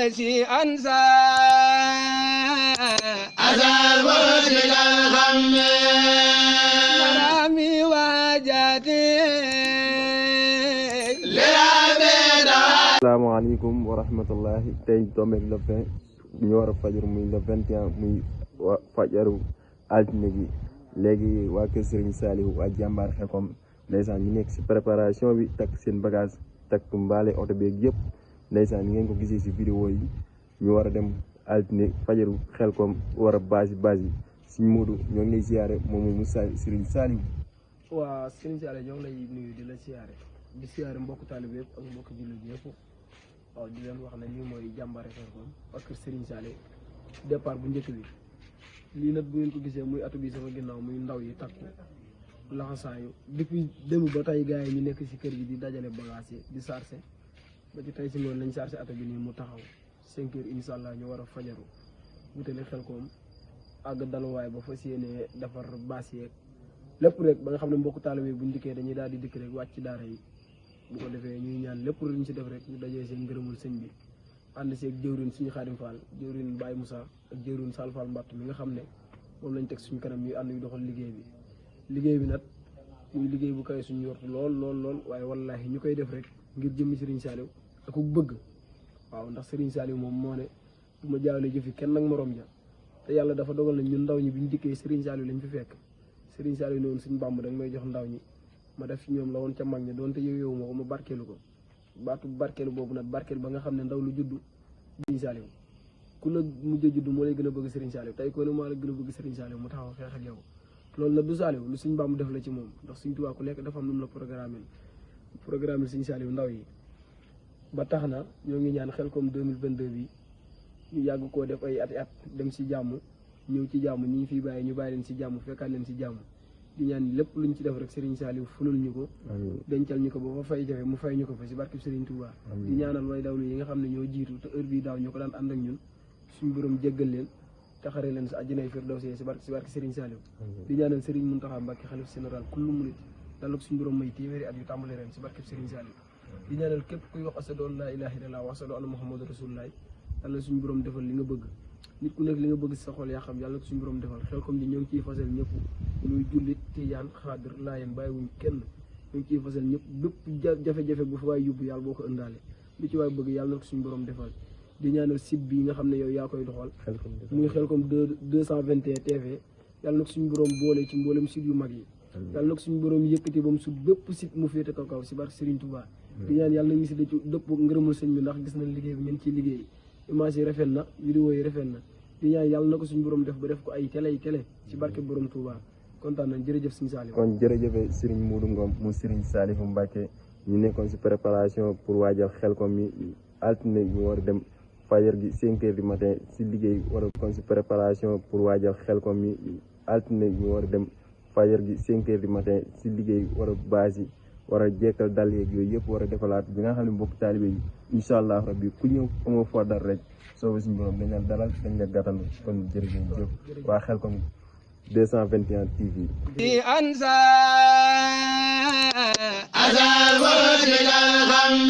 الذي أنسى أزال وجد الغم مرامي وجاتي للعبيد. asalaamaaleykum wa rahmatullahi tey tombeeg le 20 ñu war a fajar muy le 21 muy fajaru altine gi léegi waa kër Serigne Saliou waa jàmbaar Xelcom ndeysaan ñu nekk si préparation bi takk seen bagage takk mbaale oto beeg yëpp ndeysaan ni ngeen ko gisee si vidéo yi ñu war a dem altine fajaru Xelcom war a base yi Serigne Modou ñoo ngi lay siyaare moom Serigne Saliou. waa Serigne Saliou ñoo ngi lay nuyu di la siyaare di siyaare mbokk taalibe yëpp ak mbokk jullit yëpp waaw di leen wax ne lii mooy jàmbaare Xelcom ak kër Serigne Saliou départ bu njëkk bi lii nag bu ngeen ko gisee muy atu bi sama ginnaaw muy ndaw yi takku laxasaayu depuis démb ba tey gars yi ñu nekk si kër gi di dajale bagage yi di sarse ba ci tey si ngoon lañ sarse atu bi nii mu taxaw 5 heures incha allah ñu war a fajaru wutale Xelcom àgg daluwaay ba fas yéene defar baas yeeg lépp rek ba nga xam ne mbokk taalibe bu ñu dikkee dañuy daal di dikk rek wàcc ci daara yi bu ko defee ñuy ñaan lépp lu ñu si def rek ñu dajee seen ngërëmul sëñ bi ànd seeg jëwrin suñu Xaadim Fall jëwrin Baye Moussa ak jëwrin Sall Fall Mbatt mi nga xam ne moom lañ teg suñu kanam ñuy ànd yu doxal liggéey bi nag muy liggéey bu kawe suñu yortu lool waaye wallaahi ñu koy def rek ngir jëmmi Serigne Saliou ak ku bëgg waaw ndax Serigne Saliou moom moo ne bu ma jaawlee jëfi kenn nag morom ja te yàlla dafa dogal na ñun ndaw ñi bi ñu dikkee Serigne Saliou lañ fi fekk Serigne Saliou ne woon suñu Bàmb danga may jox ndaw ñi ma def ci ñoom la woon ca mag ñi doonte yow ma ko ma barkeelu ko baatu barkeelu boobu nag barkeel ba nga xam ne ndaw lu juddu Serigne Saliou ku la mujj a juddu moo lay gën a bëgg Serigne Saliou tey ko ne maa la gën a bëgg Serigne Saliou mu taxaw xeex ak yow loolu nag du Saliou lu suñu Bàmb def la ci moom ndax suñ Tuubaa ku nekk dafa am nu mu la programme Serigne Saliou ndaw yi ba tax na ñoo ngi ñaan Xelcom 2022 bi ñu yàgg koo def ay at dem si jàmm ñëw ci jàmm ñi ñu fiy bàyyi ñu bàyyi leen si jàmm fekkaat leen si jàmm di ñaan lépp luñ ci def rek Serigne Saliou fulul ñu ko dencal ñu ko ba fa fay jafe mu fay ñu ko fa si barkeb Serigne Touba di ñaanal way dawlu yi nga xam ne ñoo jiitu te heure bii daaw ñu ko daan ànd ak ñun suñu borom jéggal leen taxare leen sa àjjanay firdawsi si barke Serigne Saliou di ñaanal Serigne Mountakha Mbacké xalif général kullu murid dalak suñu borom may téeméeri at yu tàmbale ren si barkeb Serigne Saliou di ñaanal képp kuy wax ashadu an laa ilaaha illallaah wa ashadu anna muhammadu rasulullah yàlla suñu borom defal li nga bëgg nit ku nekk li nga bëgg si sa xol yaa xam yàlla ko suñu borom defal Xelcom ji ñoo ngi ciy fasal ñëpp muy jullit tijaan xaadir laayeen bàyyiwuñ kenn ñoo ngi ciy fasal ñëpp bépp jafe-jafe bu fa waay yóbbu yàlla boo ko ëndaale lu ci waay bëgg yàlla na ko suñu borom defal di ñaanal site bi nga xam ne yow yaa koy doxal muy Xelcom 221 TV yàlla na ko suñu borom boole ci mboolem site yu mag yi yàlla na ko suñu borom yëkkati ba mu sut bépp site mu féete kaw si barke Serigne Touba di ñaan yàlla nañu si da ci dëpp ngërëmul sëñ bi ndax gis nañ liggéey bi ngeen ciy liggéey image yi rafet na vidéo yi rafet na di ñaan yàlla na ko suñu borom def ba def ko ay télé ci barke borom Touba kontaan nañ jërëjëf Serigne Saliou. kon jërëjëf Serigne Modou Ngom mu Serigne Saliou Mbacké ñu nekkoon si préparation pour waajal Xelcom mi altine ñu war a dem fajar gi 5 heures du matin si liggéey war a kon si préparation pour waajal Xelcom mi altine ñu war a dem fajar gi 5 heures du matin si liggéey war a base yi war a jekkal dal yeeg yooyu yëpp war a defalaat bi nga xam ne mbokk taalibe yi incha allah rabbi ku ñëw amoo foo dal rek sooba suñu borom dañ la dalal dañ la gàttandu kon jërëjëf waa Xelcom 221 TV أنسى أزال وجد الغم